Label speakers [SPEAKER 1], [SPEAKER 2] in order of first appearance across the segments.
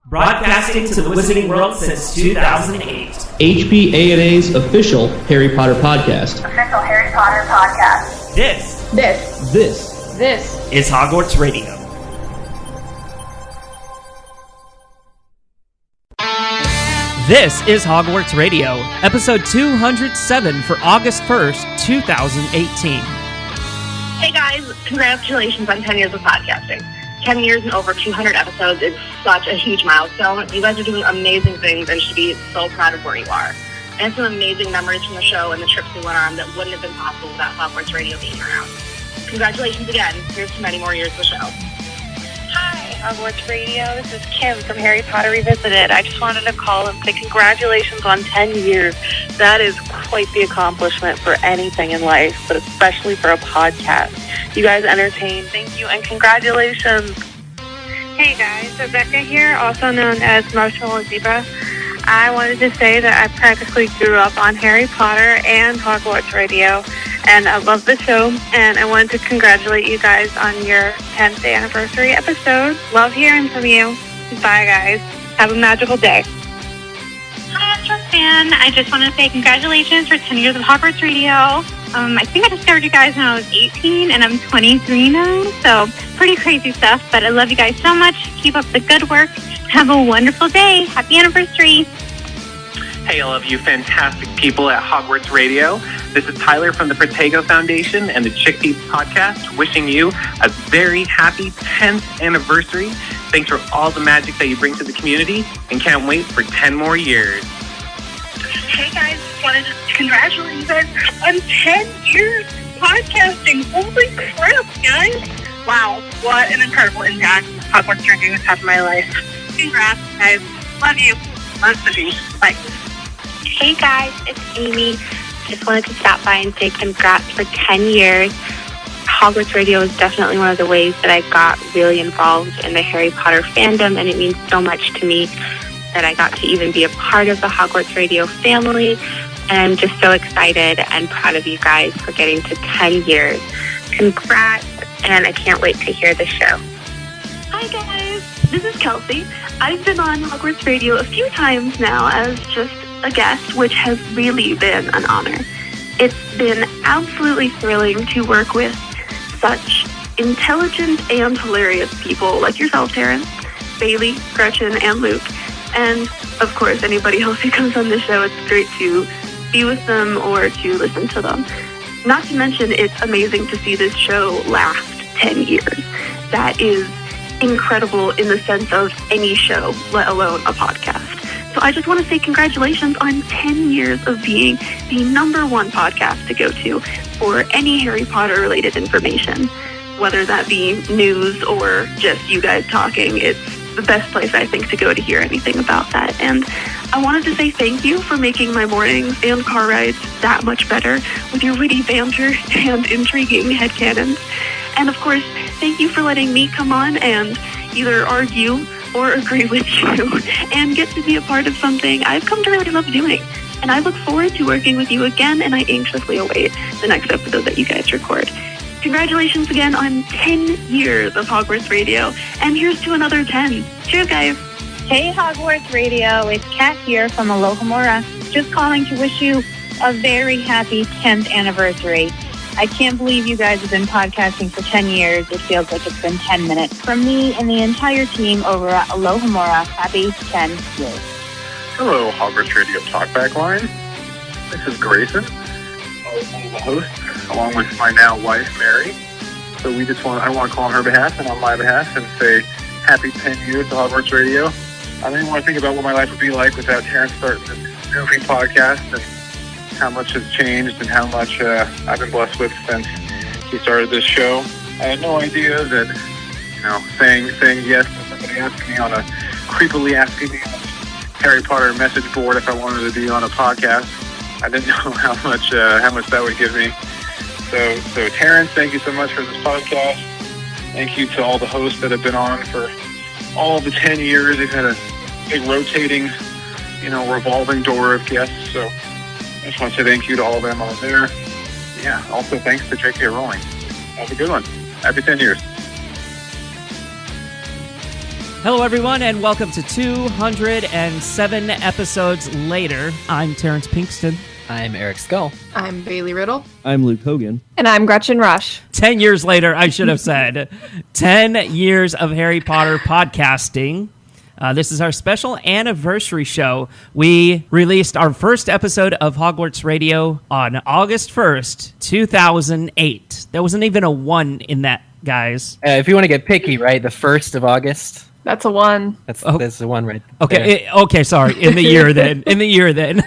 [SPEAKER 1] Broadcasting to the Wizarding World since 2008.
[SPEAKER 2] HPA&A's official Harry Potter podcast.
[SPEAKER 3] Official Harry Potter podcast.
[SPEAKER 1] This is Hogwarts Radio. This is Hogwarts Radio, episode 207 for August 1st, 2018.
[SPEAKER 3] Hey guys, congratulations on 10 years of podcasting. 10 years and over 200 episodes is such a huge milestone. You guys are doing amazing things and should be so proud of where you are. And some amazing memories from the show and the trips we went on that wouldn't have been possible without Hogwarts Radio being around. Congratulations again. Here's to many more years of the show.
[SPEAKER 4] Hi, Hogwarts Radio. This is Kim from Harry Potter Revisited. I just wanted to call and say congratulations on 10 years. That is quite the accomplishment for anything in life, but especially for a podcast. You guys entertain. Thank you and congratulations.
[SPEAKER 5] Hey guys, Rebecca here, also known as Marshmallow Zebra. I wanted to say that I practically grew up on Harry Potter and Hogwarts Radio, and I love the show, and I wanted to congratulate you guys on your 10th anniversary episode. Love hearing from you. Bye guys. Have a magical day.
[SPEAKER 6] Hi, I'm Joanne. I just want to say congratulations for 10 years of Hogwarts Radio. I think I discovered you guys when I was 18, and I'm 23 now, so pretty crazy stuff, but I love you guys so much. Keep up the good work. Have a wonderful day. Happy anniversary.
[SPEAKER 7] Hey, all of you fantastic people at Hogwarts Radio. This is Tyler from the Protego Foundation and the Chickpeas Podcast, wishing you a very happy 10th anniversary. Thanks for all the magic that you bring to the community, and can't wait for 10 more years.
[SPEAKER 3] Hey guys, wanted to congratulate you guys on 10 years podcasting. Holy crap, guys. Wow, what an incredible impact Hogwarts Radio has had in my life. Congrats, guys. Love you. Love you. Bye.
[SPEAKER 6] Hey guys, it's Amy. Just wanted to stop by and say congrats for 10 years. Hogwarts Radio is definitely one of the ways that I got really involved in the Harry Potter fandom, and it means so much to me that I got to even be a part of the Hogwarts Radio family. And I'm just so excited and proud of you guys for getting to 10 years. Congrats, and I can't wait to hear the show.
[SPEAKER 8] Hi guys, this is Kelsey. I've been on Hogwarts Radio a few times now as just a guest, which has really been an honor. It's been absolutely thrilling to work with such intelligent and hilarious people like yourself, Terrence, Bailey, Gretchen, and Luke. And, of course, anybody else who comes on the show, it's great to be with them or to listen to them. Not to mention, it's amazing to see this show last 10 years. That is incredible in the sense of any show, let alone a podcast. So I just want to say congratulations on 10 years of being the #1 podcast to go to for any Harry Potter-related information, whether that be news or just you guys talking. It's the best place, I think, to go to hear anything about that. And I wanted to say thank you for making my mornings and car rides that much better with your witty banter and intriguing headcanons. And of course, thank you for letting me come on and either argue or agree with you and get to be a part of something I've come to really love doing. And I look forward to working with you again, and I anxiously await the next episode that you guys record. Congratulations again on 10 years of Hogwarts Radio, and here's to another 10. Cheers, guys.
[SPEAKER 6] Hey, Hogwarts Radio. It's Kat here from Alohomora. Just calling to wish you a very happy 10th anniversary. I can't believe you guys have been podcasting for 10 years. It feels like it's been 10 minutes. From me and the entire team over at Alohomora, happy 10 years.
[SPEAKER 9] Hello, Hogwarts Radio Talkback Line. This is Grayson, one of the hosts, along with my now wife, Mary. So I want to call on her behalf and on my behalf and say happy 10 years to Hogwarts Radio. I don't even want to think about what my life would be like without Terrence starting this goofy podcast and how much has changed and how much I've been blessed with since he started this show. I had no idea that, saying yes to somebody creepily asking me on a Harry Potter message board if I wanted to be on a podcast. I didn't know how much that would give me. So Terrence, thank you so much for this podcast. Thank you to all the hosts that have been on for all the 10 years. They've had a big rotating, revolving door of guests. So I just want to say thank you to all of them on there. Yeah, also thanks to J.K. Rowling. Have a good one. Happy 10 years.
[SPEAKER 1] Hello, everyone, and welcome to 207 episodes later. I'm Terrence Pinkston.
[SPEAKER 10] I'm Eric Skull.
[SPEAKER 11] I'm Bailey Riddle.
[SPEAKER 2] I'm Luke Hogan.
[SPEAKER 11] And I'm Gretchen Rush.
[SPEAKER 1] 10 years later, I should have said. 10 years of Harry Potter podcasting. This is our special anniversary show. We released our first episode of Hogwarts Radio on August 1st, 2008. There wasn't even a 1 in that, guys.
[SPEAKER 10] If you want to get picky, right? The 1st of August.
[SPEAKER 11] That's a 1.
[SPEAKER 10] That's the 1 right
[SPEAKER 1] there. Okay, sorry. In the year then.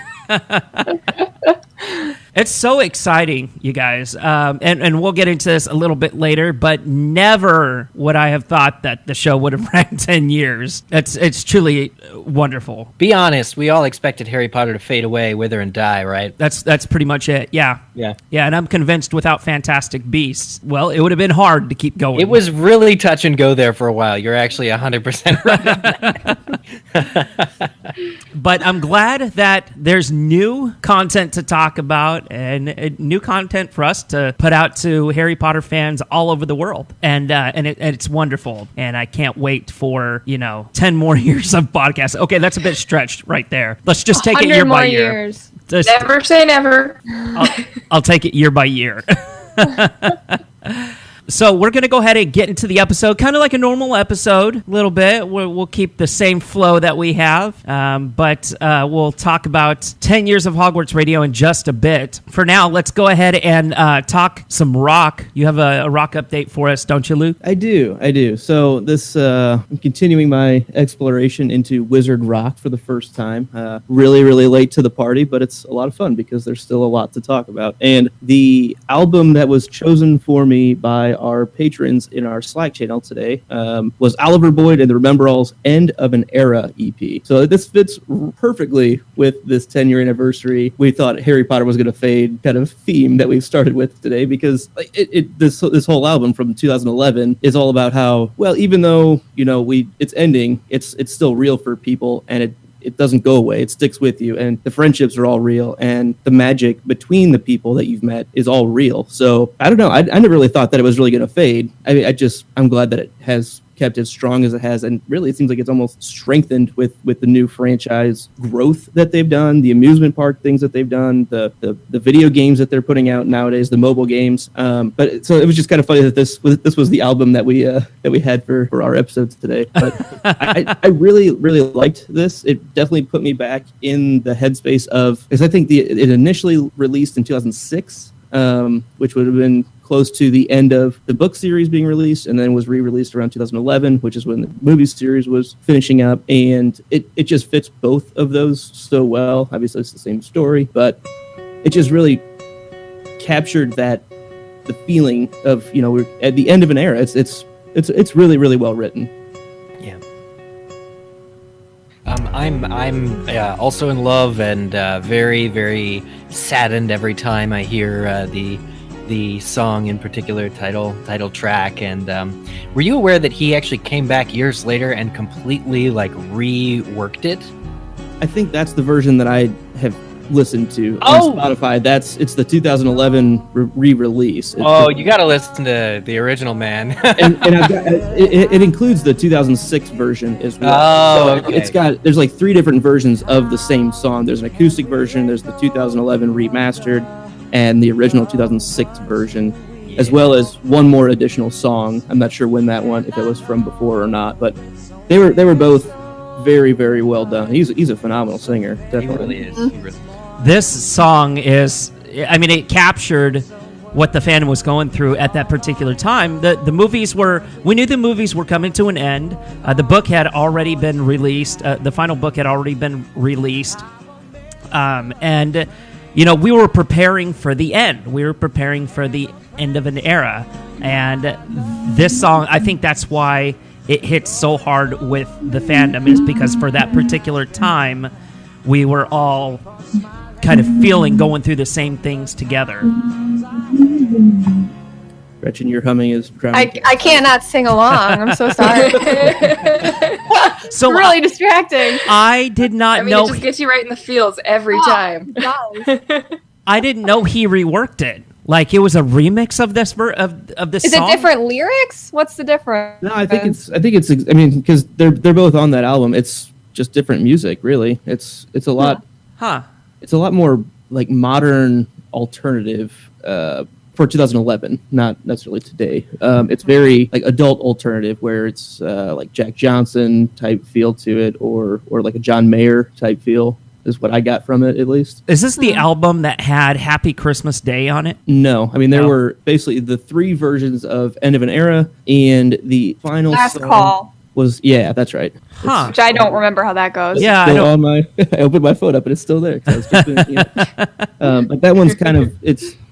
[SPEAKER 1] It's so exciting, you guys. And we'll get into this a little bit later, but never would I have thought that the show would have ran 10 years. It's truly wonderful.
[SPEAKER 10] Be honest, we all expected Harry Potter to fade away, wither, and die, right?
[SPEAKER 1] That's pretty much it, yeah.
[SPEAKER 10] Yeah,
[SPEAKER 1] and I'm convinced without Fantastic Beasts, well, it would have been hard to keep going.
[SPEAKER 10] It was really touch and go there for a while. You're actually 100% right.
[SPEAKER 1] But I'm glad that there's new content to talk about and new content for us to put out to Harry Potter fans all over the world. And it's wonderful. And I can't wait for, 10 more years of podcasts. Okay, that's a bit stretched right there. Let's just take it year by year.
[SPEAKER 11] Years. Never say never.
[SPEAKER 1] I'll take it year by year. So we're going to go ahead and get into the episode, kind of like a normal episode, a little bit. We'll keep the same flow that we have, but we'll talk about 10 years of Hogwarts Radio in just a bit. For now, let's go ahead and talk some rock. You have a rock update for us, don't you, Luke?
[SPEAKER 2] I do. So this, I'm continuing my exploration into Wizard Rock for the first time. Really, really late to the party, but it's a lot of fun because there's still a lot to talk about. And the album that was chosen for me by our patrons in our Slack channel today was Oliver Boyd and the Remember-All's End of an Era EP. So this fits perfectly with this 10-year anniversary. We thought Harry Potter was going to fade kind of theme that we've started with today because this whole album from 2011 is all about how, well, even though, it's ending, it's still real for people, and it doesn't go away. It sticks with you, and the friendships are all real, and the magic between the people that you've met is all real. So I don't know. I never really thought that it was really going to fade. I'm glad that it has kept as strong as it has, and really it seems like it's almost strengthened with the new franchise growth that they've done, the amusement park things that they've done, the video games that they're putting out nowadays, the mobile games. But so it was just kind of funny that this was the album that we had for our episodes today. But I really, really liked this. It definitely put me back in the headspace of, because I think it initially released in 2006, which would have been close to the end of the book series being released, and then was re-released around 2011, which is when the movie series was finishing up, and it just fits both of those so well. Obviously, it's the same story, but it just really captured the feeling of, we're at the end of an era. It's really, really well written.
[SPEAKER 10] Yeah. I'm also in love and very, very saddened every time I hear the song in particular, title track. And were you aware that he actually came back years later and completely reworked it?
[SPEAKER 2] I think that's the version that I have listened to
[SPEAKER 10] on
[SPEAKER 2] Spotify. It's the 2011 re-release.
[SPEAKER 10] You got to listen to the original, man.
[SPEAKER 2] and I've got, it includes the 2006 version as well.
[SPEAKER 10] Okay.
[SPEAKER 2] There's 3 different versions of the same song. There's an acoustic version, there's the 2011 remastered, and the original 2006 version, as well as one more additional song. I'm not sure if it was from before or not, but they were both very, very well done. He's a phenomenal singer, definitely.
[SPEAKER 10] He really is.
[SPEAKER 1] This song is, it captured what the fandom was going through at that particular time. We knew the movies were coming to an end. The book had already been released. The final book had already been released. And we were preparing for the end. We were preparing for the end of an era. And this song, I think that's why it hits so hard with the fandom, is because for that particular time, we were all kind of going through the same things together.
[SPEAKER 2] Gretchen, your humming is drowning.
[SPEAKER 11] I cannot sing along. I'm so sorry.
[SPEAKER 1] So
[SPEAKER 11] really distracting.
[SPEAKER 1] I did not know.
[SPEAKER 12] It just gets you right in the feels every time.
[SPEAKER 11] It does.
[SPEAKER 1] I didn't know he reworked it. Like it was a remix of this
[SPEAKER 11] Is
[SPEAKER 1] song?
[SPEAKER 11] it different lyrics? What's the difference?
[SPEAKER 2] No, I think it's. I mean, because they're both on that album. It's just different music, really. It's a lot.
[SPEAKER 1] Huh.
[SPEAKER 2] It's a lot more like modern alternative for 2011, not necessarily today. It's very like adult alternative, where it's like Jack Johnson type feel to it, or like a John Mayer type feel. Is what I got from it, at least.
[SPEAKER 1] Is this the album that had Happy Christmas Day on it?
[SPEAKER 2] No. I mean, there were basically the 3 versions of End of an Era, and the final
[SPEAKER 11] Last
[SPEAKER 2] song
[SPEAKER 11] Call.
[SPEAKER 2] was, yeah, that's right.
[SPEAKER 1] Huh.
[SPEAKER 11] Which I don't remember how that goes.
[SPEAKER 1] Yeah,
[SPEAKER 2] Still on my, I opened my phone up, and it's still there. 'Cause I was just doing, but that one's kind of,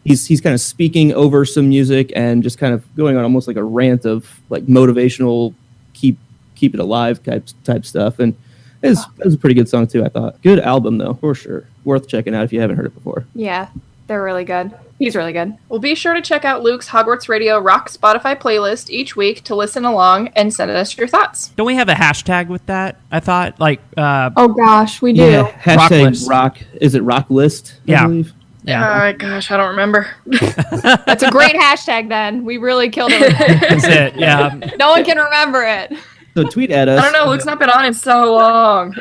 [SPEAKER 2] he's kind of speaking over some music and just kind of going on almost like a rant of like motivational, keep it alive type stuff. And it was a pretty good song too, I thought. Good album though, for sure. Worth checking out if you haven't heard it before.
[SPEAKER 11] Yeah, they're really good. He's really good.
[SPEAKER 12] Well, be sure to check out Luke's Hogwarts Radio Rock Spotify playlist each week to listen along and send us your thoughts.
[SPEAKER 1] Don't we have a hashtag with that? I thought like
[SPEAKER 11] Oh gosh, we do.
[SPEAKER 2] Yeah, hashtag
[SPEAKER 1] list.
[SPEAKER 2] rock. Is it rock list? I
[SPEAKER 1] Yeah.
[SPEAKER 2] believe?
[SPEAKER 1] Yeah.
[SPEAKER 12] Gosh, I don't remember.
[SPEAKER 11] That's a great hashtag then. We really killed it.
[SPEAKER 1] That's it. Yeah.
[SPEAKER 11] No one can remember it.
[SPEAKER 2] So tweet at us.
[SPEAKER 12] I don't know. Luke's not been on in so long.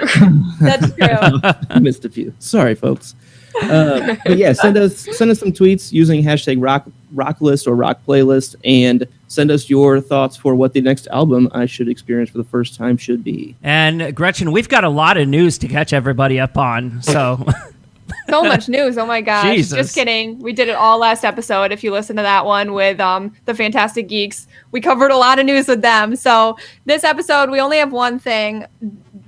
[SPEAKER 11] That's true.
[SPEAKER 2] I missed a few. Sorry, folks. But yeah, send us some tweets using hashtag rock list or rock playlist, and send us your thoughts for what the next album I should experience for the first time should be.
[SPEAKER 1] And Gretchen, we've got a lot of news to catch everybody up on. So
[SPEAKER 11] So much news. Oh my gosh.
[SPEAKER 1] Jesus.
[SPEAKER 11] Just kidding. We did it all last episode. If you listen to that one with the Fantastic Geeks, we covered a lot of news with them. So this episode, we only have one thing.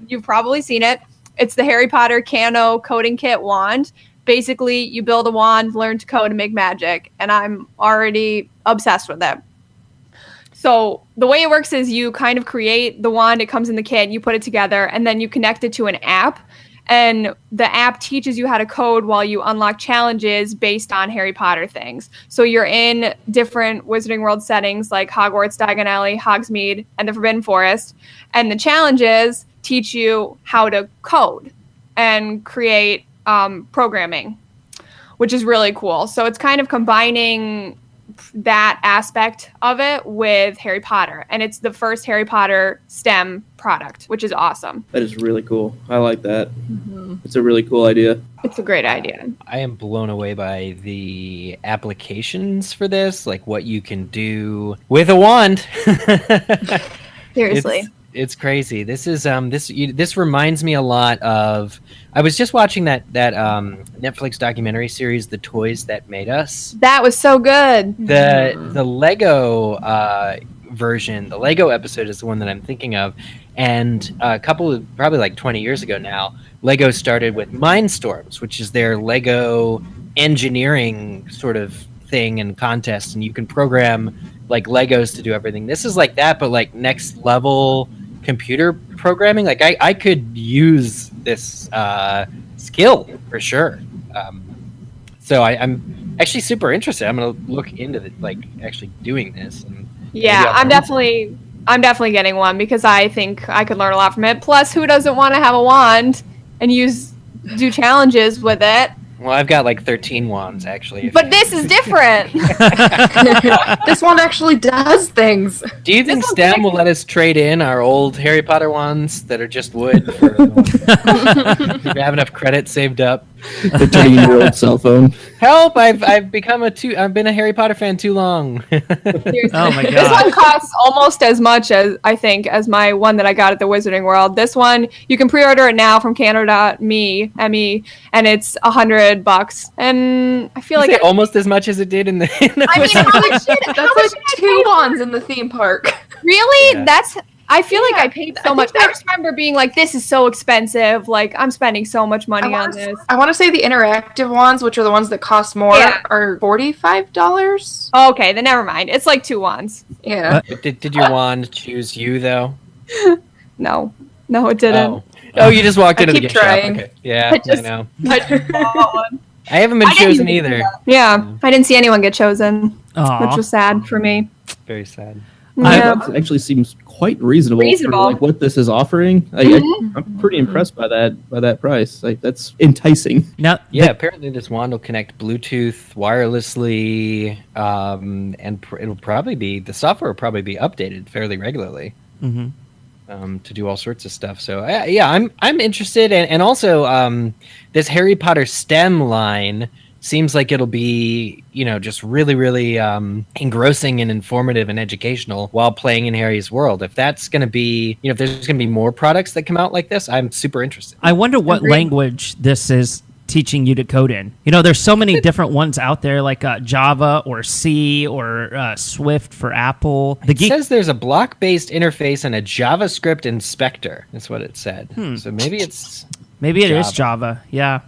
[SPEAKER 11] You've probably seen it. It's the Harry Potter Cano coding kit wand. Basically, you build a wand, learn to code, and make magic. And I'm already obsessed with it. So the way it works is you kind of create the wand. It comes in the kit. You put it together, and then you connect it to an app. And the app teaches you how to code while you unlock challenges based on Harry Potter things. So you're in different Wizarding World settings like Hogwarts, Diagon Alley, Hogsmeade, and the Forbidden Forest. And the challenges teach you how to code and create programming, which is really cool. So it's kind of combining that aspect of it with Harry Potter. And it's the first Harry Potter STEM product, which is awesome.
[SPEAKER 2] That is really cool. I like that. Mm-hmm. It's a really cool idea.
[SPEAKER 11] It's a great idea.
[SPEAKER 10] I am blown away by the applications for this, like what you can do with a wand.
[SPEAKER 11] Seriously.
[SPEAKER 10] It's crazy. This is this reminds me a lot of. I was just watching that Netflix documentary series, "The Toys That Made Us."
[SPEAKER 11] That was so good.
[SPEAKER 10] The Lego version, the Lego episode is the one that I'm thinking of, and a couple of probably like 20 years ago now, Lego started with Mindstorms, which is their Lego engineering sort of thing and contest, and you can program like Legos to do everything. This is like that, but like next level computer programming. Like I could use this skill for sure. So I'm actually super interested. I'm gonna look into like actually doing this. And
[SPEAKER 11] yeah, I'm definitely getting one because I think I could learn a lot from it. Plus, who doesn't want to have a wand and do challenges with it?
[SPEAKER 10] Well, I've got like 13 wands actually.
[SPEAKER 11] But this is different.
[SPEAKER 12] This one actually does things.
[SPEAKER 10] Do you think STEM will let us trade in our old Harry Potter wands that are just wood? For if you have enough credits saved up.
[SPEAKER 2] The 13-year-old cell phone.
[SPEAKER 10] Help! I've been a Harry Potter fan too long.
[SPEAKER 1] Oh my god!
[SPEAKER 11] This one costs almost as much as I think as my one that I got at the Wizarding World. This one you can pre-order it now from Canada.me, and it's $100. And I feel like
[SPEAKER 10] almost as much as it did in the.
[SPEAKER 11] I mean, how much did
[SPEAKER 12] That's like 2 wands in the theme park.
[SPEAKER 11] Really?
[SPEAKER 10] Yeah.
[SPEAKER 11] I feel like I paid so much. I just remember being like, this is so expensive. Like, I'm spending so much money on this.
[SPEAKER 12] I want to say the interactive wands, which are the ones that cost more, are $45.
[SPEAKER 11] Oh, okay, then never mind. It's like 2 wands.
[SPEAKER 12] Yeah.
[SPEAKER 10] Did your wand choose you, though?
[SPEAKER 11] No, it didn't.
[SPEAKER 10] Oh, you just walked into the
[SPEAKER 12] keep
[SPEAKER 10] gift
[SPEAKER 12] trying.
[SPEAKER 10] shop. Okay. Yeah, I know.
[SPEAKER 11] I just bought one.
[SPEAKER 10] I haven't been chosen either.
[SPEAKER 11] Yeah, I didn't see anyone get chosen,
[SPEAKER 1] Aw.
[SPEAKER 11] which was sad for me.
[SPEAKER 10] Very sad.
[SPEAKER 11] Yeah.
[SPEAKER 2] It actually seems quite reasonable,
[SPEAKER 11] Reasonable.
[SPEAKER 2] for like what this is offering. I'm pretty impressed by that price. Like, that's enticing.
[SPEAKER 1] Now,
[SPEAKER 10] Yeah, apparently this wand will connect Bluetooth wirelessly, and it'll probably be, the software will probably be updated fairly regularly. To do all sorts of stuff. So yeah, I'm interested, and also this Harry Potter STEM line seems like it'll be, just really, really engrossing and informative and educational while playing in Harry's world. If that's going to be, if there's going to be more products that come out like this, I'm super interested.
[SPEAKER 1] I wonder what language this is teaching you to code in. There's so many different ones out there, like Java or C or Swift for Apple.
[SPEAKER 10] It says there's a block-based interface and a JavaScript inspector. That's what it said. So maybe it
[SPEAKER 1] is Java. Yeah.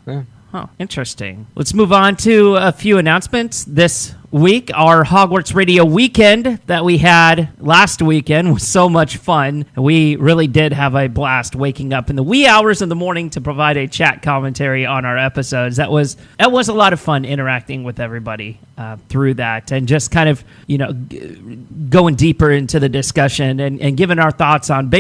[SPEAKER 1] Oh, interesting. Let's move on to a few announcements. This week, our Hogwarts Radio weekend that we had last weekend was so much fun. We really did have a blast waking up in the wee hours of the morning to provide a chat commentary on our episodes. That was a lot of fun interacting with everybody through that, and just kind of going deeper into the discussion and giving our thoughts on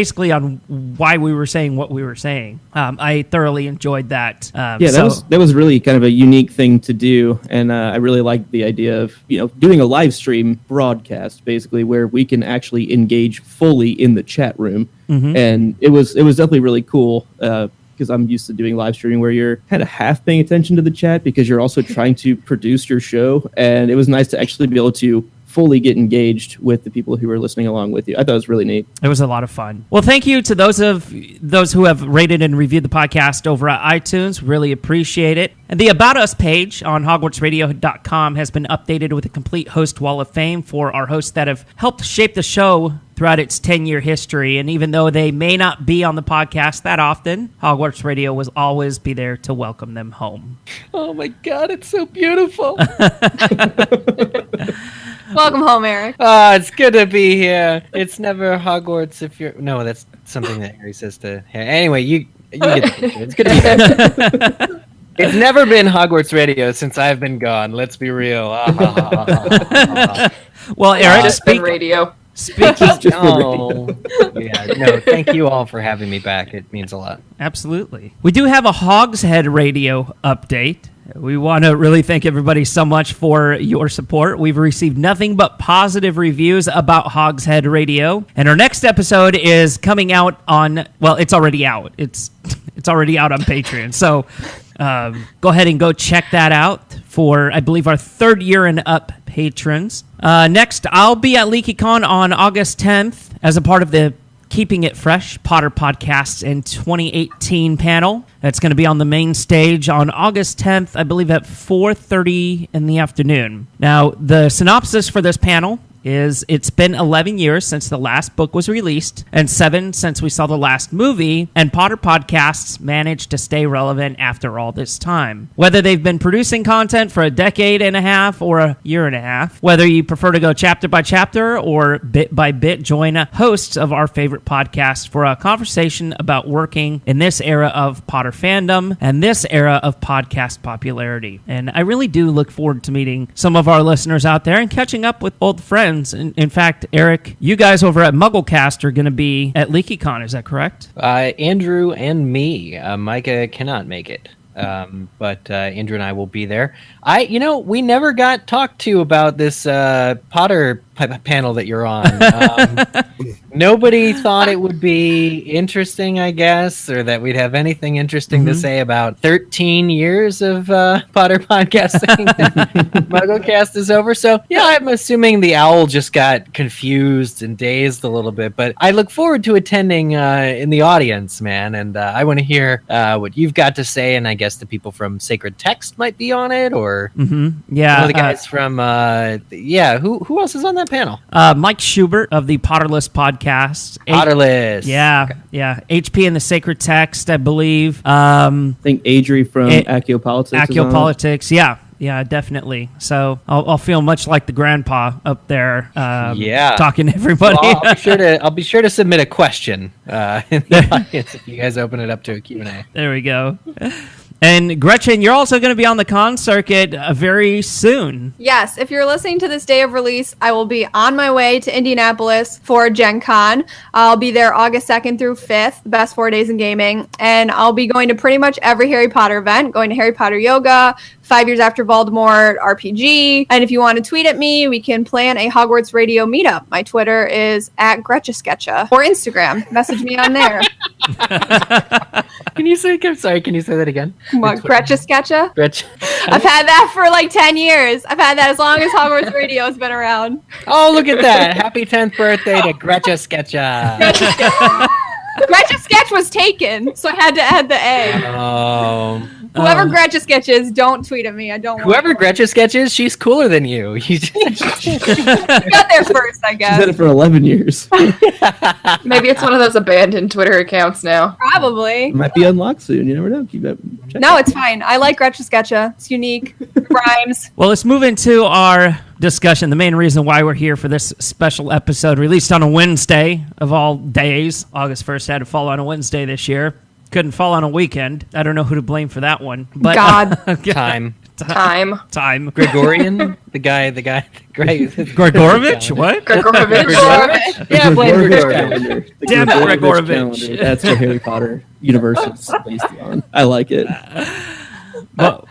[SPEAKER 1] why we were saying what we were saying. I thoroughly enjoyed that.
[SPEAKER 2] That was really kind of a unique thing to do, and I really liked the idea of doing a live stream broadcast, basically, where we can actually engage fully in the chat room. And it was definitely really cool, because I'm used to doing live streaming where you're kind of half paying attention to the chat because you're also trying to produce your show, and it was nice to actually be able to fully get engaged with the people who are listening along with you. I thought it was really neat.
[SPEAKER 1] It was a lot of fun. Well, thank you to those who have rated and reviewed the podcast over at iTunes. Really appreciate it. And the About Us page on HogwartsRadio.com has been updated with a complete host wall of fame for our hosts that have helped shape the show throughout its 10-year history. And even though they may not be on the podcast that often, Hogwarts Radio will always be there to welcome them home.
[SPEAKER 10] Oh my God, it's so beautiful.
[SPEAKER 11] Welcome home, Eric.
[SPEAKER 10] It's good to be here. It's never Hogwarts if you're... No, that's something that Harry says to Harry. Anyway, you get the picture. It's good to be here. It's never been Hogwarts Radio since I've been gone. Let's be real.
[SPEAKER 1] Well, Eric,
[SPEAKER 12] just been radio.
[SPEAKER 1] Speaking...
[SPEAKER 10] Thank you all for having me back. It means a lot.
[SPEAKER 1] Absolutely. We do have a Hogshead Radio update. We want to really thank everybody so much for your support. We've received nothing but positive reviews about Hogshead Radio. And our next episode is coming out on, well, it's already out. It's already out on Patreon. So go ahead and go check that out for, I believe, our 3rd year and up patrons. Next, I'll be at LeakyCon on August 10th as a part of the Keeping It Fresh Potter Podcasts in 2018 panel. That's going to be on the main stage on August 10th, I believe at 4:30 in the afternoon. Now, the synopsis for this panel is it's been 11 years since the last book was released and 7 since we saw the last movie, and Potter podcasts managed to stay relevant after all this time. Whether they've been producing content for a decade and a half or a year and a half, whether you prefer to go chapter by chapter or bit by bit, join hosts of our favorite podcast for a conversation about working in this era of Potter fandom and this era of podcast popularity. And I really do look forward to meeting some of our listeners out there and catching up with old friends. In fact, Eric, you guys over at MuggleCast are going to be at LeakyCon, is that correct?
[SPEAKER 10] Andrew and me. Micah cannot make it. But Andrew and I will be there. We never got talked to about this Potter panel that you're on. Nobody thought it would be interesting, I guess, or that we'd have anything interesting to say about 13 years of Potter podcasting. MuggleCast is over. So, yeah, I'm assuming the owl just got confused and dazed a little bit. But I look forward to attending in the audience, man. And I want to hear what you've got to say. And I guess the people from Sacred Text might be on it, or
[SPEAKER 1] yeah,
[SPEAKER 10] one of the guys from who else is on that panel?
[SPEAKER 1] Mike Schubert of the Potterless podcast.
[SPEAKER 10] Potterless,
[SPEAKER 1] yeah. HP and the Sacred Text, I believe.
[SPEAKER 2] I think Adri from Aciopolitics.
[SPEAKER 1] Aciopolitics, yeah, definitely. So I'll feel much like the grandpa up there, talking to everybody.
[SPEAKER 10] Well, I'll be sure to submit a question in the audience if you guys open it up to a Q&A.
[SPEAKER 1] There we go. And Gretchen, you're also going to be on the con circuit very soon.
[SPEAKER 11] Yes, if you're listening to this day of release, I will be on my way to Indianapolis for Gen Con. I'll be there August 2nd through 5th, the best 4 days in gaming. And I'll be going to pretty much every Harry Potter event, going to Harry Potter Yoga, 5 Years After Voldemort, RPG. And if you want to tweet at me, we can plan a Hogwarts Radio meetup. My Twitter is @GretchaSketcha or Instagram. Message me on there.
[SPEAKER 10] Can you say that again?
[SPEAKER 11] What, GretchaSketcha?
[SPEAKER 10] Gretch.
[SPEAKER 11] I've had that for like 10 years. I've had that as long as Hogwarts Radio has been around.
[SPEAKER 10] Oh, look at that. Happy 10th birthday to GretchaSketcha.
[SPEAKER 11] Gretcha Sketch was taken, so I had to add the A. Whoever Gretcha Sketch is, don't tweet at me. I don't want
[SPEAKER 10] Whoever Gretcha Sketch is, she's cooler than you. You
[SPEAKER 11] got there first, I guess.
[SPEAKER 2] She's had it for 11 years.
[SPEAKER 12] Maybe it's one of those abandoned Twitter accounts now.
[SPEAKER 11] Probably.
[SPEAKER 2] It might be unlocked soon. You never know. Keep it.
[SPEAKER 11] No, it's fine. I like Gretcha Sketcha. It's unique. It rhymes.
[SPEAKER 1] Well, let's move into our discussion. The main reason why we're here for this special episode, released on a Wednesday of all days. August 1st had to fall on a Wednesday this year. Couldn't fall on a weekend. I don't know who to blame for that one. But
[SPEAKER 11] God.
[SPEAKER 10] Time.
[SPEAKER 1] Gregorian?
[SPEAKER 10] the guy.
[SPEAKER 1] Gregorovich? What?
[SPEAKER 10] Gregorovich? Yeah, blame
[SPEAKER 2] Gregorovich.
[SPEAKER 1] Damn it, Gregorovich.
[SPEAKER 2] Calendar. That's what Harry Potter universe is based on. I like it.
[SPEAKER 1] Well,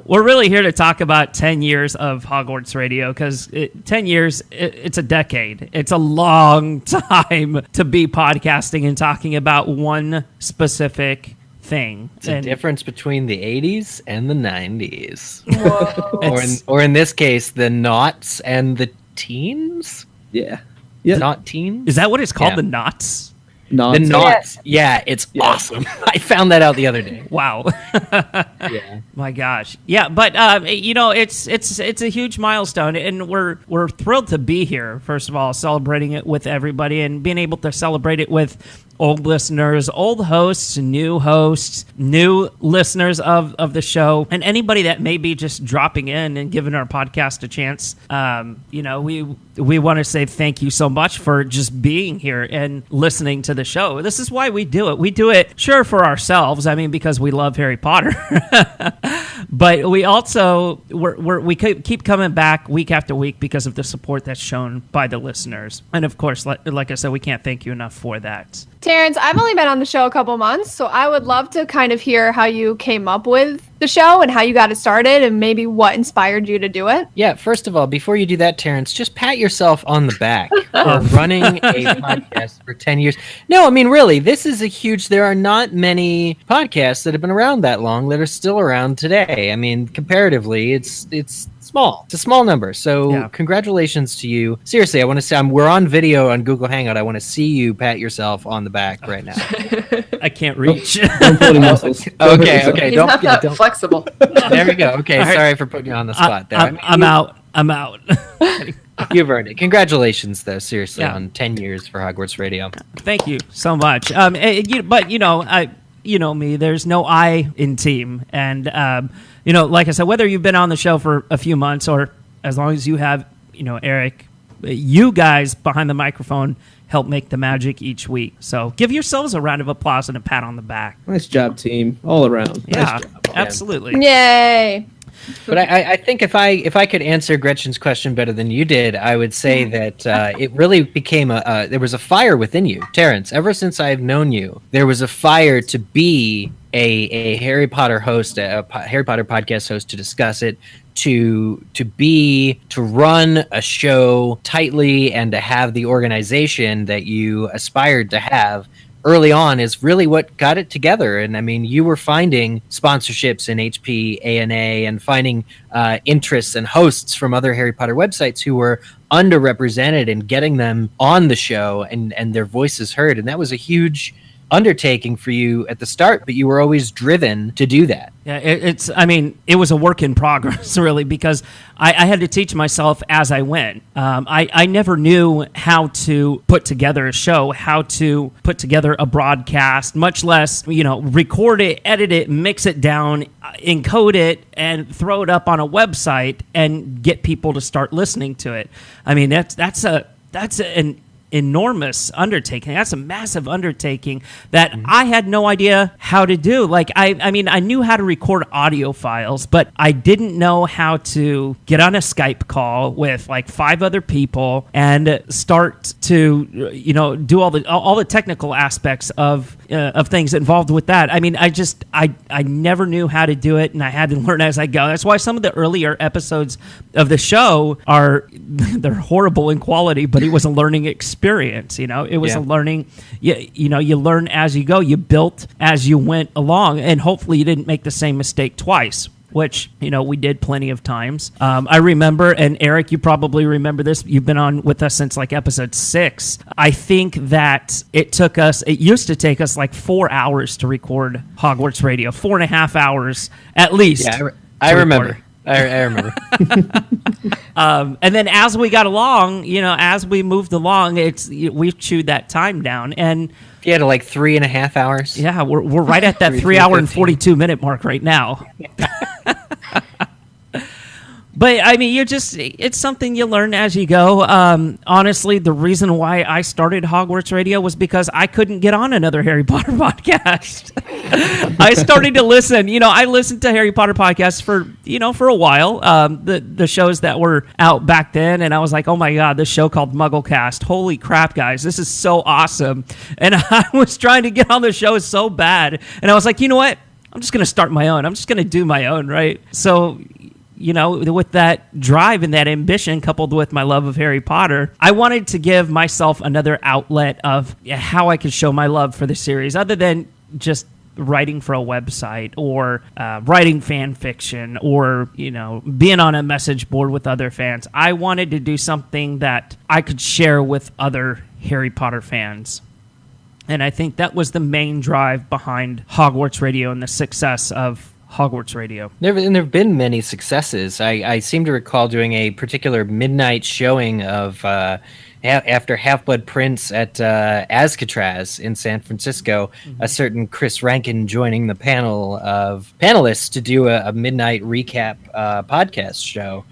[SPEAKER 1] we're really here to talk about 10 years of Hogwarts Radio because 10 years, it's a decade. It's a long time to be podcasting and talking about one specific thing.
[SPEAKER 10] It's a difference between the 80s and the 90s. or in this case, the noughts and the teens?
[SPEAKER 2] Yeah.
[SPEAKER 10] Not teens?
[SPEAKER 1] Is that what it's called, the noughts?
[SPEAKER 2] Nonsense.
[SPEAKER 10] The knots. Yeah, it's awesome. I found that out the other day.
[SPEAKER 1] Wow.
[SPEAKER 10] Yeah.
[SPEAKER 1] My gosh. Yeah, but it's a huge milestone, and we're thrilled to be here. First of all, celebrating it with everybody and being able to celebrate it with old listeners, old hosts, new listeners of the show, and anybody that may be just dropping in and giving our podcast a chance. We want to say thank you so much for just being here and listening to the show. This is why we do it. We do it, sure, for ourselves. I mean, because we love Harry Potter. But we also we keep coming back week after week because of the support that's shown by the listeners. And of course, like I said, we can't thank you enough for that.
[SPEAKER 11] Terrence, I've only been on the show a couple months, so I would love to kind of hear how you came up with the show and how you got it started and maybe what inspired you to do it.
[SPEAKER 10] Yeah, first of all, before you do that, Terrence, just pat yourself on the back for running a podcast for 10 years. No, I mean, really, this is there are not many podcasts that have been around that long that are still around today. I mean, comparatively, it's small. It's a small number. So Congratulations to you. Seriously, I want to say we're on video on Google Hangout. I want to see you pat yourself on the back right now.
[SPEAKER 1] I can't reach.
[SPEAKER 2] Don't put any muscles.
[SPEAKER 10] Okay.
[SPEAKER 12] He's not that flexible.
[SPEAKER 10] There we go. Okay, sorry for putting you on the spot there.
[SPEAKER 1] I'm out.
[SPEAKER 10] You've earned it. Congratulations, though, seriously, on 10 years for Hogwarts Radio.
[SPEAKER 1] Thank you so much. But you know me, there's no I in team. And, like I said, whether you've been on the show for a few months or as long as you have, Eric, you guys behind the microphone help make the magic each week. So give yourselves a round of applause and a pat on the back.
[SPEAKER 2] Nice job, team. All around.
[SPEAKER 1] Yeah,
[SPEAKER 2] nice job.
[SPEAKER 1] Absolutely.
[SPEAKER 11] Yay.
[SPEAKER 10] But I think if I could answer Gretchen's question better than you did, I would say that it really became there was a fire within you, Terrence. Ever since I've known you, there was a fire to be a Harry Potter host, a Harry Potter podcast host, to discuss it, to run a show tightly, and to have the organization that you aspired to have early on is really what got it together. And I mean, you were finding sponsorships in HP, ANA, and finding interests and hosts from other Harry Potter websites who were underrepresented and getting them on the show and their voices heard. And that was a huge undertaking for you at the start, but you were always driven to do that.
[SPEAKER 1] Yeah, it was a work in progress, really, because I had to teach myself as I went. I never knew how to put together a show, how to put together a broadcast, much less, record it, edit it, mix it down, encode it, and throw it up on a website and get people to start listening to it. I mean, that's an enormous undertaking. That's a massive undertaking that I had no idea how to do. Like, I mean, I knew how to record audio files, but I didn't know how to get on a Skype call with like 5 other people and start to, you know, do all the technical aspects of things involved with that. I mean, I never knew how to do it, and I had to learn as I go. That's why some of the earlier episodes of the show they're horrible in quality, but it was a learning experience. You know, it was a learning. You know, you learn as you go. You built as you went along, and hopefully you didn't make the same mistake twice, which, you know, we did plenty of times. I remember, and Eric, you probably remember this. You've been on with us since like episode 6. I think that it used to take us like 4 hours to record Hogwarts Radio, 4.5 hours at least.
[SPEAKER 10] Yeah, I remember. I remember.
[SPEAKER 1] And then as we got along, you know, as we moved along, we've chewed that time down, and
[SPEAKER 10] you had like 3.5 hours.
[SPEAKER 1] Yeah, we're right at that 3 hour and 42 minute mark right now. But I mean, it's something you learn as you go. Honestly, the reason why I started Hogwarts Radio was because I couldn't get on another Harry Potter podcast. I started to listen. You know, I listened to Harry Potter podcasts for a while. The shows that were out back then, and I was like, oh my God, this show called MuggleCast. Holy crap, guys, this is so awesome. And I was trying to get on the show so bad, and I was like, you know what? I'm just going to start my own. I'm just going to do my own, right? So, you know, with that drive and that ambition coupled with my love of Harry Potter, I wanted to give myself another outlet of how I could show my love for the series other than just writing for a website or writing fan fiction or, you know, being on a message board with other fans. I wanted to do something that I could share with other Harry Potter fans. And I think that was the main drive behind Hogwarts Radio and the success of Hogwarts Radio.
[SPEAKER 10] There have been many successes. I seem to recall doing a particular midnight showing of after Half-Blood Prince at Azcatraz in San Francisco, a certain Chris Rankin joining the panel of panelists to do a midnight recap podcast show.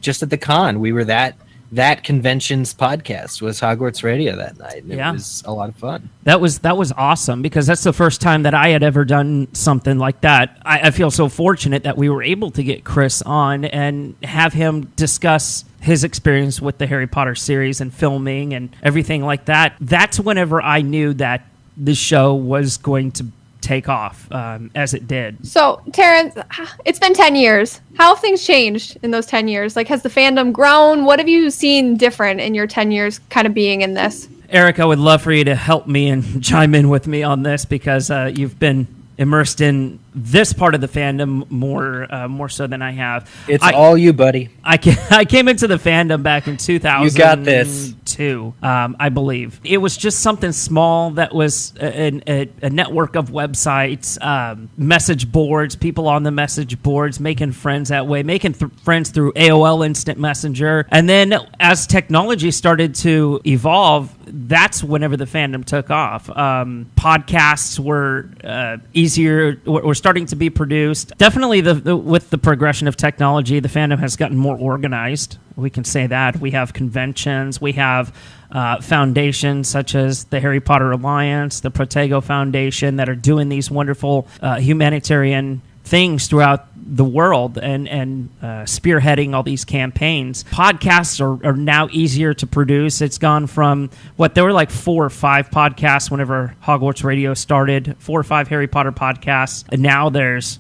[SPEAKER 10] Just at the con, we were that convention's podcast was Hogwarts Radio that night. It was a lot of fun.
[SPEAKER 1] That was awesome because that's the first time that I had ever done something like that. I feel so fortunate that we were able to get Chris on and have him discuss his experience with the Harry Potter series and filming and everything like that. That's whenever I knew that the show was going to take off as it did.
[SPEAKER 11] So, Terrence, it's been 10 years. How have things changed in those 10 years? Like, has the fandom grown? What have you seen different in your 10 years kind of being in this?
[SPEAKER 1] Eric, I would love for you to help me and chime in with me on this because you've been immersed in this part of the fandom more so than I have.
[SPEAKER 10] It's all you, buddy.
[SPEAKER 1] I came into the fandom back in 2002.
[SPEAKER 10] You got this.
[SPEAKER 1] I believe. It was just something small that was a network of websites, message boards, people on the message boards, making friends that way, making friends through AOL Instant Messenger. And then as technology started to evolve, that's whenever the fandom took off. Podcasts were easier, were starting to be produced. Definitely with the progression of technology, the fandom has gotten more organized. We can say that. We have conventions. We have foundations such as the Harry Potter Alliance, the Protego Foundation that are doing these wonderful humanitarian things throughout the world and spearheading all these campaigns. Podcasts are now easier to produce. It's gone from there were like 4 or 5 podcasts whenever Hogwarts Radio started, 4 or 5 Harry Potter podcasts, and now there's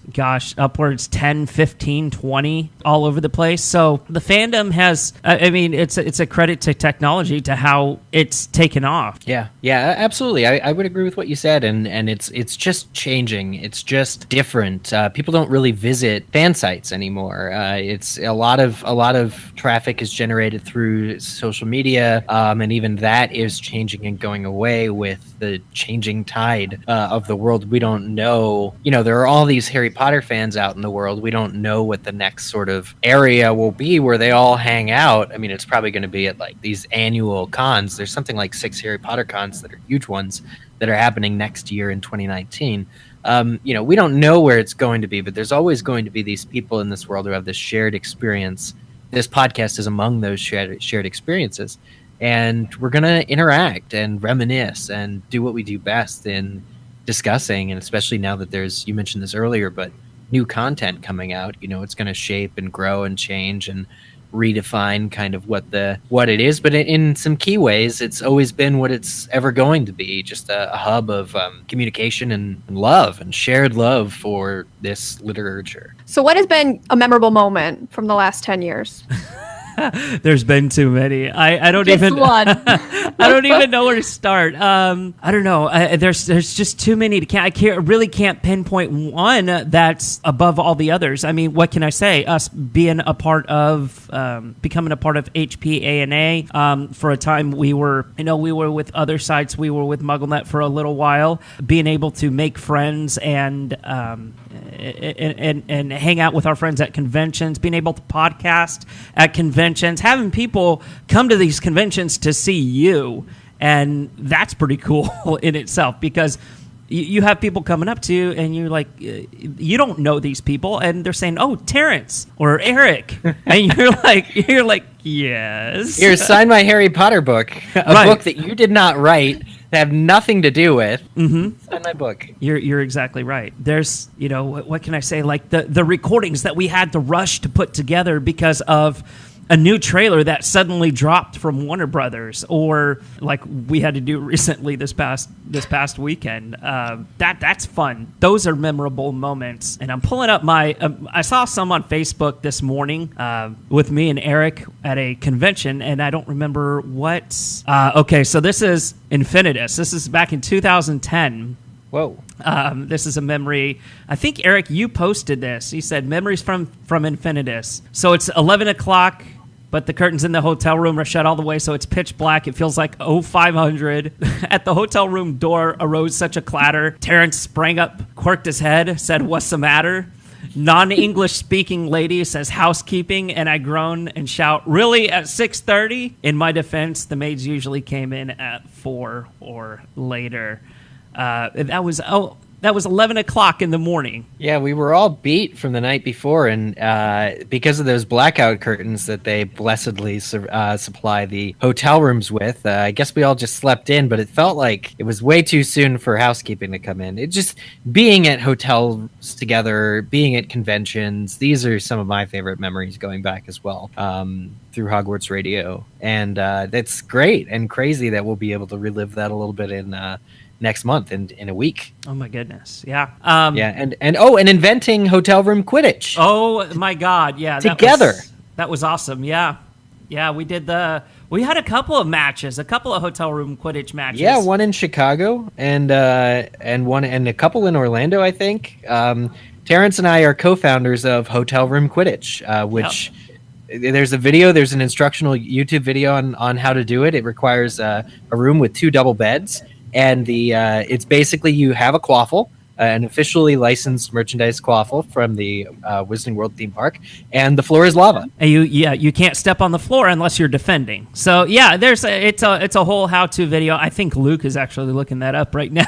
[SPEAKER 1] upwards 10, 15, 20 all over the place. So the fandom has it's a credit to technology to how it's taken off.
[SPEAKER 10] Yeah, absolutely. I would agree with what you said, and it's just changing. It's just different. People don't really visit fan sites anymore. It's a lot of traffic is generated through social media, and even that is changing and going away with the changing tide of the world. We don't know, there are all these Harry Potter fans out in the world. We don't know what the next sort of area will be where they all hang out. I mean, it's probably going to be at like these annual cons. There's something like 6 Harry Potter cons that are huge ones that are happening next year in 2019. We don't know where it's going to be, but there's always going to be these people in this world who have this shared experience. This podcast is among those shared experiences. and we're going to interact and reminisce and do what we do best in discussing. And especially now that you mentioned this earlier, but new content coming out, it's going to shape and grow and change and redefine kind of what it is. But in some key ways, it's always been what it's ever going to be, just a hub of communication and love and shared love for this literature.
[SPEAKER 11] So what has been a memorable moment from the last 10 years?
[SPEAKER 1] There's been too many. I don't
[SPEAKER 11] Just
[SPEAKER 1] even
[SPEAKER 11] one.
[SPEAKER 1] I don't even know where to start. I don't know. There's just too many to count. Really can't pinpoint one that's above all the others. I mean, what can I say? Us being a part of becoming a part of HPANA for a time. We were with other sites. We were with MuggleNet for a little while. Being able to make friends and hang out with our friends at conventions, being able to podcast at conventions, having people come to these conventions to see you, and that's pretty cool in itself, because you have people coming up to you and you're like, you don't know these people, and they're saying, "Oh, Terrence or Eric," and you're like, "Yes."
[SPEAKER 10] Here, sign my Harry Potter book, a book that you did not write, that have nothing to do with.
[SPEAKER 1] Mm-hmm.
[SPEAKER 10] Sign my book.
[SPEAKER 1] You're exactly right. There's, what can I say? Like the recordings that we had to rush to put together because of a new trailer that suddenly dropped from Warner Brothers, or like we had to do recently this past weekend. That's fun. Those are memorable moments. And I'm pulling up I saw some on Facebook this morning with me and Eric at a convention, and I don't remember what. Okay, so this is Infinitus. This is back in 2010.
[SPEAKER 10] Whoa.
[SPEAKER 1] This is a memory. I think, Eric, you posted this. He said, "Memories from Infinitus." So it's 11 o'clock, but the curtains in the hotel room are shut all the way, so it's pitch black. It feels like 0500. At the hotel room door arose such a clatter. Terrence sprang up, quirked his head, said, "What's the matter?" Non-English speaking lady says, "Housekeeping," and I groan and shout, "Really, at 6:30? In my defense, the maids usually came in at 4 or later. That was 11 o'clock in the morning.
[SPEAKER 10] Yeah, we were all beat from the night before, and because of those blackout curtains that they blessedly supply the hotel rooms with, I guess we all just slept in, but it felt like it was way too soon for housekeeping to come in. It just, being at hotels together, being at conventions, these are some of my favorite memories going back as well, through Hogwarts Radio. And that's great and crazy that we'll be able to relive that a little bit in next month, in a week.
[SPEAKER 1] Oh my goodness. Yeah.
[SPEAKER 10] And inventing hotel room Quidditch.
[SPEAKER 1] Oh my God. Yeah.
[SPEAKER 10] Together.
[SPEAKER 1] That was awesome. Yeah. Yeah. We had a couple of matches, a couple of hotel room Quidditch matches.
[SPEAKER 10] Yeah. One in Chicago and a couple in Orlando, I think. Terrence and I are co-founders of Hotel Room Quidditch, which there's an instructional YouTube video on how to do it. It requires a room with 2 double beds. And it's basically, you have a quaffle, an officially licensed merchandise quaffle from the Wizarding World theme park, and the floor is lava.
[SPEAKER 1] And you can't step on the floor unless you're defending. So yeah, it's a whole how-to video. I think Luke is actually looking that up right now.